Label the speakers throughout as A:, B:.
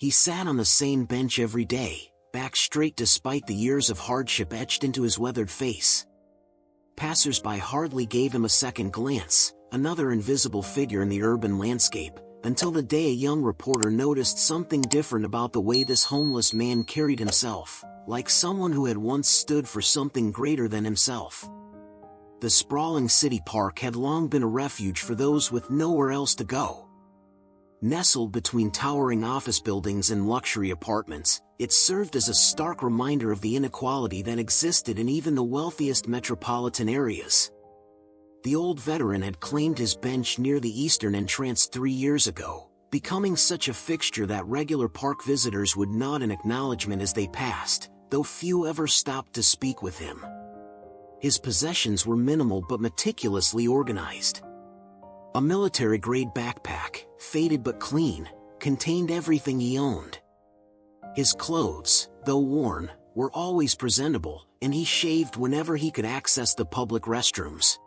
A: He sat on the same bench every day, back straight despite the years of hardship etched into his weathered face. Passers-by hardly gave him a second glance, another invisible figure in the urban landscape, until the day a young reporter noticed something different about the way this homeless man carried himself, like someone who had once stood for something greater than himself. The sprawling city park had long been a refuge for those with nowhere else to go. Nestled between towering office buildings and luxury apartments, it served as a stark reminder of the inequality that existed in even the wealthiest metropolitan areas. The old veteran had claimed his bench near the eastern entrance 3 years ago, becoming such a fixture that regular park visitors would nod in acknowledgement as they passed, though few ever stopped to speak with him. His possessions were minimal but meticulously organized. A military-grade backpack, faded but clean, contained everything he owned. His clothes, though worn, were always presentable, and he shaved whenever he could access the public restrooms.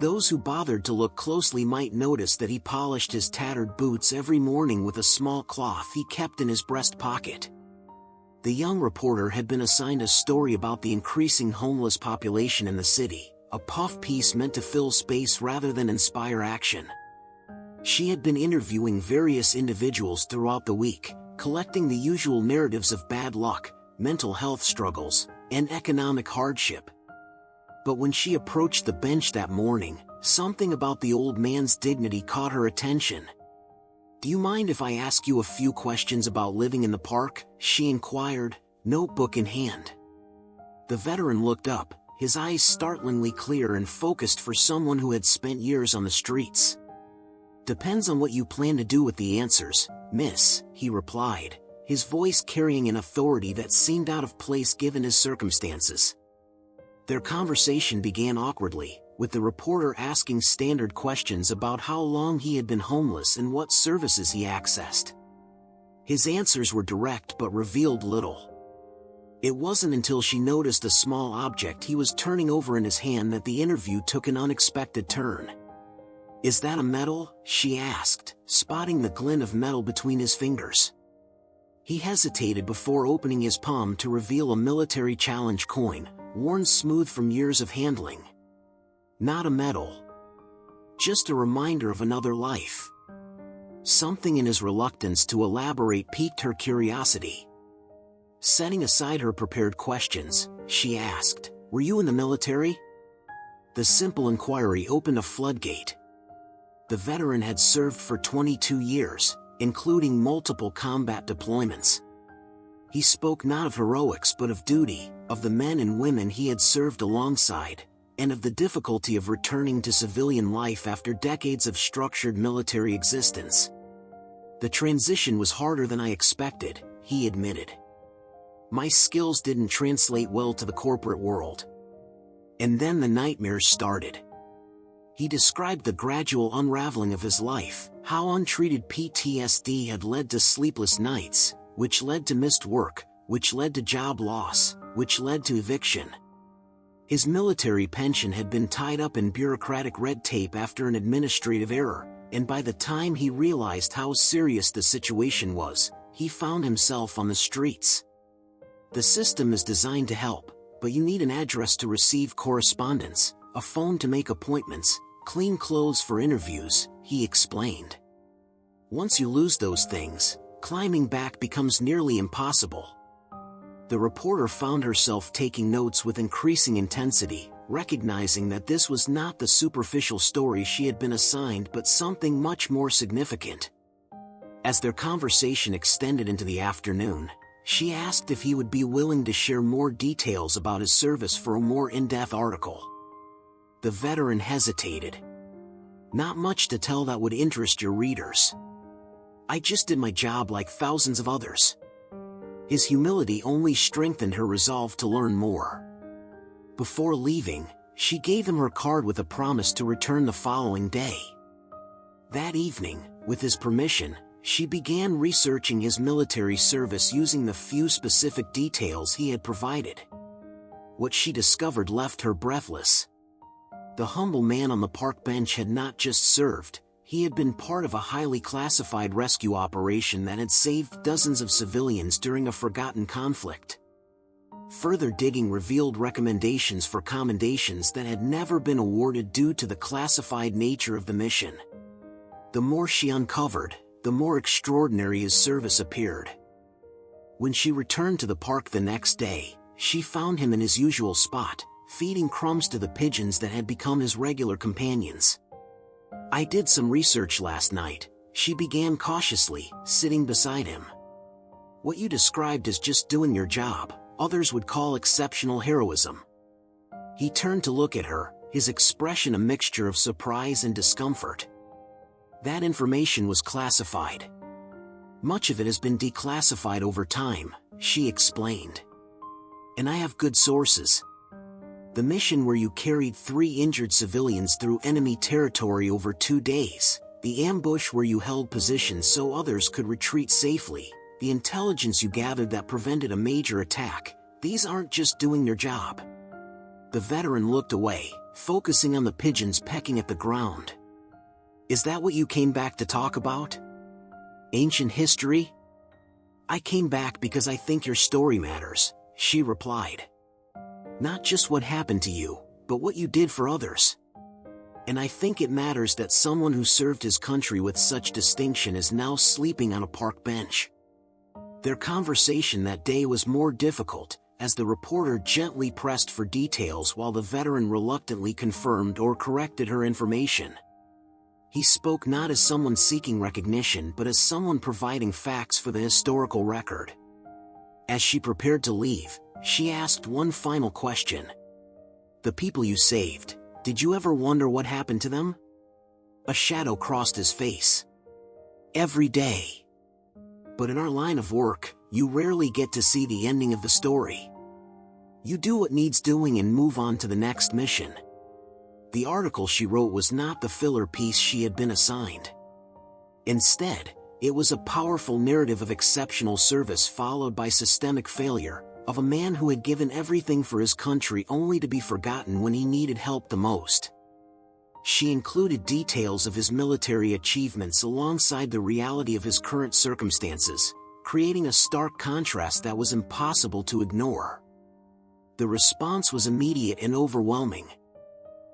A: Those who bothered to look closely might notice that he polished his tattered boots every morning with a small cloth he kept in his breast pocket. The young reporter had been assigned a story about the increasing homeless population in the city, a puff piece meant to fill space rather than inspire action. She had been interviewing various individuals throughout the week, collecting the usual narratives of bad luck, mental health struggles, and economic hardship. But when she approached the bench that morning, something about the old man's dignity caught her attention. "Do you mind if I ask you a few questions about living in the park?" she inquired, notebook in hand. The veteran looked up, his eyes startlingly clear and focused for someone who had spent years on the streets. "Depends on what you plan to do with the answers, miss," he replied, his voice carrying an authority that seemed out of place given his circumstances. Their conversation began awkwardly, with the reporter asking standard questions about how long he had been homeless and what services he accessed. His answers were direct but revealed little. It wasn't until she noticed a small object he was turning over in his hand that the interview took an unexpected turn. "Is that a medal?" she asked, spotting the glint of metal between his fingers. He hesitated before opening his palm to reveal a military challenge coin, worn smooth from years of handling. "Not a medal. Just a reminder of another life." Something in his reluctance to elaborate piqued her curiosity. Setting aside her prepared questions, she asked, "Were you in the military?" The simple inquiry opened a floodgate. The veteran had served for 22 years, including multiple combat deployments. He spoke not of heroics but of duty, of the men and women he had served alongside, and of the difficulty of returning to civilian life after decades of structured military existence. "The transition was harder than I expected," he admitted. "My skills didn't translate well to the corporate world." And then the nightmares started. He described the gradual unraveling of his life, how untreated PTSD had led to sleepless nights, which led to missed work, which led to job loss, which led to eviction. His military pension had been tied up in bureaucratic red tape after an administrative error, and by the time he realized how serious the situation was, he found himself on the streets. "The system is designed to help, but you need an address to receive correspondence, a phone to make appointments, clean clothes for interviews," he explained. "Once you lose those things, climbing back becomes nearly impossible." The reporter found herself taking notes with increasing intensity, recognizing that this was not the superficial story she had been assigned but something much more significant. As their conversation extended into the afternoon, she asked if he would be willing to share more details about his service for a more in-depth article. The veteran hesitated. "Not much to tell that would interest your readers. I just did my job like thousands of others." His humility only strengthened her resolve to learn more. Before leaving, she gave him her card with a promise to return the following day. That evening, with his permission, she began researching his military service using the few specific details he had provided. What she discovered left her breathless. The humble man on the park bench had not just served, He had been part of a highly classified rescue operation that had saved dozens of civilians during a forgotten conflict. Further digging revealed recommendations for commendations that had never been awarded due to the classified nature of the mission. The more she uncovered, the more extraordinary his service appeared. When she returned to the park the next day, she found him in his usual spot, feeding crumbs to the pigeons that had become his regular companions. "I did some research last night," she began cautiously, sitting beside him. "What you described as just doing your job, others would call exceptional heroism." He turned to look at her, his expression a mixture of surprise and discomfort. "That information was classified. Much of it has been declassified over time," she explained. "And I have good sources. The mission where you carried 3 injured civilians through enemy territory over 2 days, the ambush where you held positions so others could retreat safely, the intelligence you gathered that prevented a major attack, these aren't just doing their job." The veteran looked away, focusing on the pigeons pecking at the ground. "Is that what you came back to talk about? Ancient history?" "I came back because I think your story matters," she replied. "Not just what happened to you, but what you did for others. And I think it matters that someone who served his country with such distinction is now sleeping on a park bench." Their conversation that day was more difficult, as the reporter gently pressed for details while the veteran reluctantly confirmed or corrected her information. He spoke not as someone seeking recognition but as someone providing facts for the historical record. As she prepared to leave, she asked one final question. "The people you saved, did you ever wonder what happened to them?" A shadow crossed his face. "Every day. But in our line of work, you rarely get to see the ending of the story. You do what needs doing and move on to the next mission." The article she wrote was not the filler piece she had been assigned. Instead, it was a powerful narrative of exceptional service followed by systemic failure, of a man who had given everything for his country only to be forgotten when he needed help the most. She included details of his military achievements alongside the reality of his current circumstances, creating a stark contrast that was impossible to ignore. The response was immediate and overwhelming.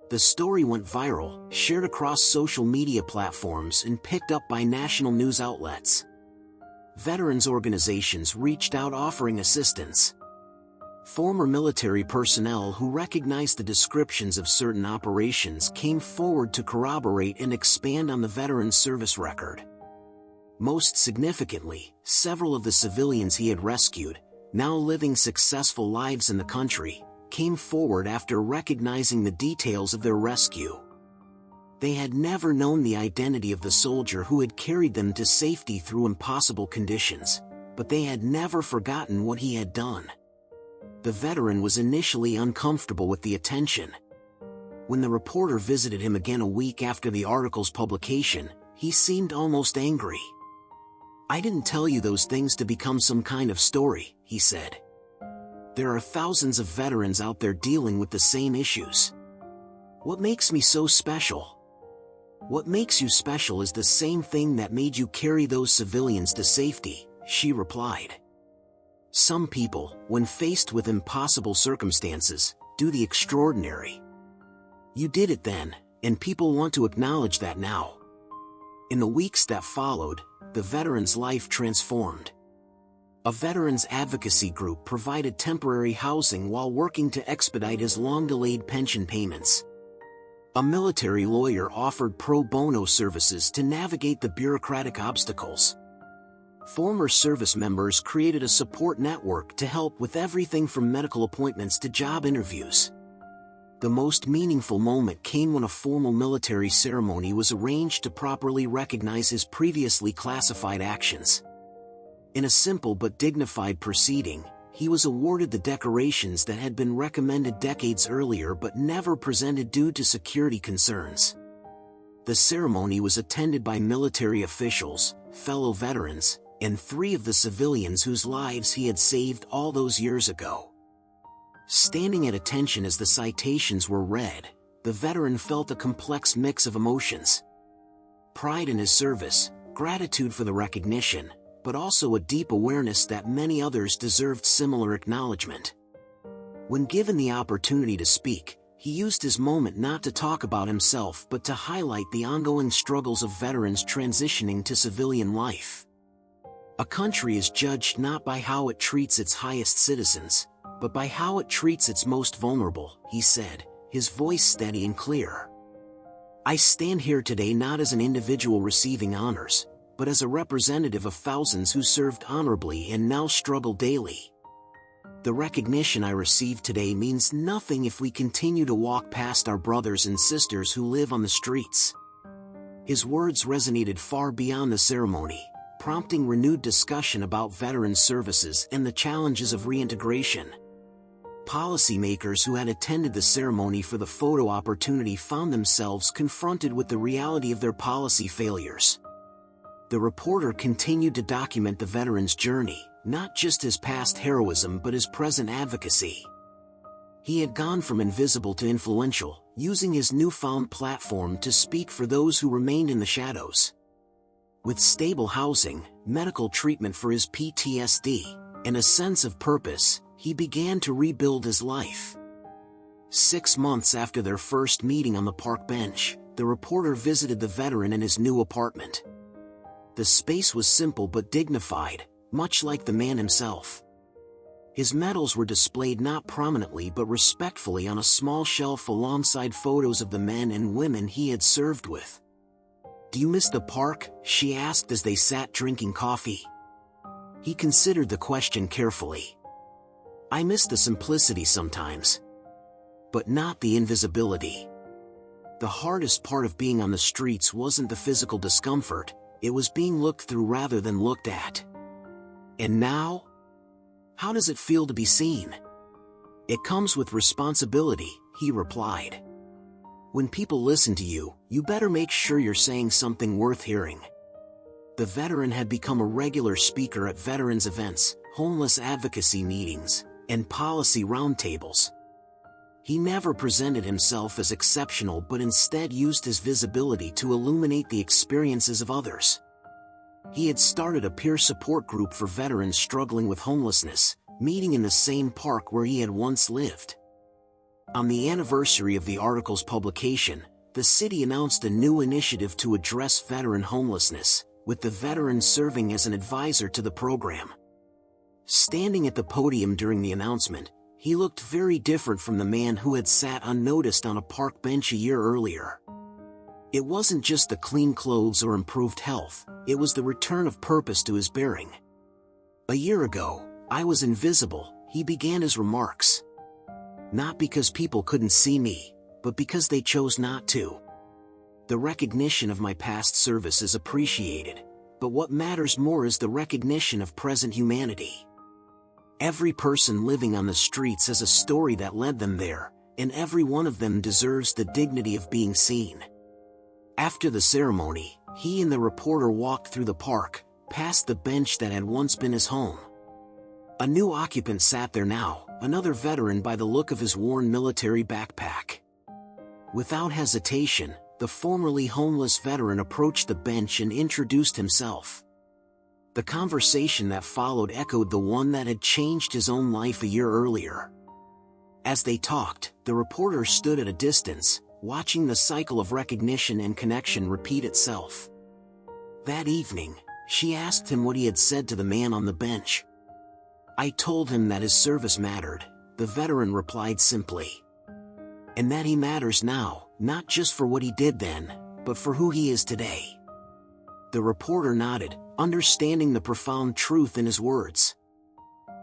A: The story went viral, shared across social media platforms and picked up by national news outlets. Veterans organizations reached out offering assistance. Former military personnel who recognized the descriptions of certain operations came forward to corroborate and expand on the veteran's service record. Most significantly, several of the civilians he had rescued, now living successful lives in the country, came forward after recognizing the details of their rescue. They had never known the identity of the soldier who had carried them to safety through impossible conditions, but they had never forgotten what he had done. The veteran was initially uncomfortable with the attention. When the reporter visited him again a week after the article's publication, he seemed almost angry. "I didn't tell you those things to become some kind of story," he said. "There are thousands of veterans out there dealing with the same issues. What makes me so special?" "What makes you special is the same thing that made you carry those civilians to safety," she replied. "Some people, when faced with impossible circumstances, do the extraordinary. You did it then, and people want to acknowledge that now." In the weeks that followed, the veteran's life transformed. A veterans advocacy group provided temporary housing while working to expedite his long-delayed pension payments. A military lawyer offered pro bono services to navigate the bureaucratic obstacles. Former service members created a support network to help with everything from medical appointments to job interviews. The most meaningful moment came when a formal military ceremony was arranged to properly recognize his previously classified actions. In a simple but dignified proceeding, he was awarded the decorations that had been recommended decades earlier but never presented due to security concerns. The ceremony was attended by military officials, fellow veterans, and 3 of the civilians whose lives he had saved all those years ago. Standing at attention as the citations were read, the veteran felt a complex mix of emotions. Pride in his service, gratitude for the recognition, but also a deep awareness that many others deserved similar acknowledgement. When given the opportunity to speak, he used his moment not to talk about himself but to highlight the ongoing struggles of veterans transitioning to civilian life. A country is judged not by how it treats its highest citizens, but by how it treats its most vulnerable, he said, his voice steady and clear. I stand here today not as an individual receiving honors, but as a representative of thousands who served honorably and now struggle daily. The recognition I receive today means nothing if we continue to walk past our brothers and sisters who live on the streets. His words resonated far beyond the ceremony, prompting renewed discussion about veteran services and the challenges of reintegration. Policymakers who had attended the ceremony for the photo opportunity found themselves confronted with the reality of their policy failures. The reporter continued to document the veteran's journey, not just his past heroism but his present advocacy. He had gone from invisible to influential, using his newfound platform to speak for those who remained in the shadows. With stable housing, medical treatment for his PTSD, and a sense of purpose, he began to rebuild his life. 6 months after their first meeting on the park bench, the reporter visited the veteran in his new apartment. The space was simple but dignified, much like the man himself. His medals were displayed not prominently but respectfully on a small shelf alongside photos of the men and women he had served with. "Do you miss the park?" she asked as they sat drinking coffee. He considered the question carefully. "I miss the simplicity sometimes, but not the invisibility." The hardest part of being on the streets wasn't the physical discomfort, it was being looked through rather than looked at. "And now? How does it feel to be seen?" "It comes with responsibility," he replied. "When people listen to you, you better make sure you're saying something worth hearing." The veteran had become a regular speaker at veterans events, homeless advocacy meetings, and policy roundtables. He never presented himself as exceptional but instead used his visibility to illuminate the experiences of others. He had started a peer support group for veterans struggling with homelessness, meeting in the same park where he had once lived. On the anniversary of the article's publication, the city announced a new initiative to address veteran homelessness, with the veteran serving as an advisor to the program. Standing at the podium during the announcement, he looked very different from the man who had sat unnoticed on a park bench a year earlier. It wasn't just the clean clothes or improved health, it was the return of purpose to his bearing. "A year ago, I was invisible," he began his remarks. "Not because people couldn't see me, but because they chose not to. The recognition of my past service is appreciated, but what matters more is the recognition of present humanity. Every person living on the streets has a story that led them there, and every one of them deserves the dignity of being seen." After the ceremony, he and the reporter walked through the park, past the bench that had once been his home. A new occupant sat there now, another veteran by the look of his worn military backpack. Without hesitation, the formerly homeless veteran approached the bench and introduced himself. The conversation that followed echoed the one that had changed his own life a year earlier. As they talked, the reporter stood at a distance, watching the cycle of recognition and connection repeat itself. That evening, she asked him what he had said to the man on the bench. "I told him that his service mattered," the veteran replied simply. "And that he matters now, not just for what he did then, but for who he is today." The reporter nodded, understanding the profound truth in his words.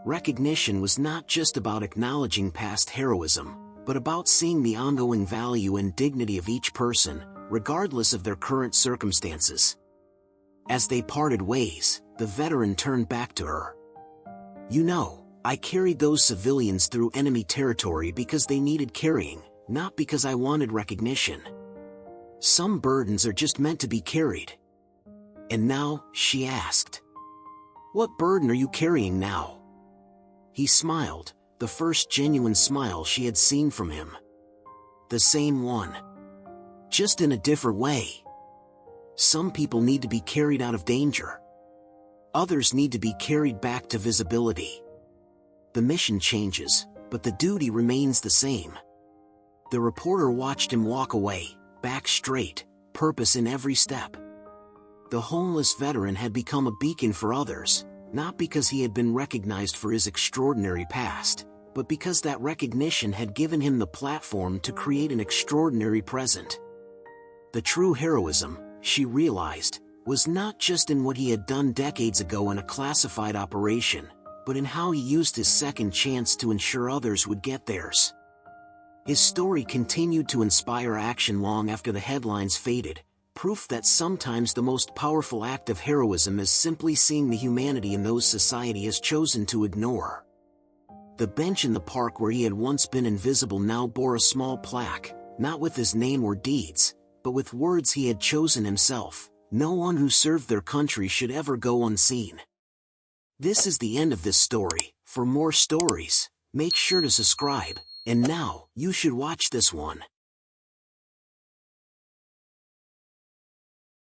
A: Recognition was not just about acknowledging past heroism, but about seeing the ongoing value and dignity of each person, regardless of their current circumstances. As they parted ways, the veteran turned back to her. "You know, I carried those civilians through enemy territory because they needed carrying, not because I wanted recognition. Some burdens are just meant to be carried." "And now," she asked, "what burden are you carrying now?" He smiled, the first genuine smile she had seen from him. "The same one. Just in a different way." Some people need to be carried out of danger. Others need to be carried back to visibility. The mission changes, but the duty remains the same. The reporter watched him walk away, back straight, purpose in every step. The homeless veteran had become a beacon for others, not because he had been recognized for his extraordinary past, but because that recognition had given him the platform to create an extraordinary present. The true heroism, she realized, was not just in what he had done decades ago in a classified operation, but in how he used his second chance to ensure others would get theirs. His story continued to inspire action long after the headlines faded, proof that sometimes the most powerful act of heroism is simply seeing the humanity in those society has chosen to ignore. The bench in the park where he had once been invisible now bore a small plaque, not with his name or deeds, but with words he had chosen himself: "No one who served their country should ever go unseen." This is the end of this story. For more stories, make sure to subscribe, and now, you should watch this one.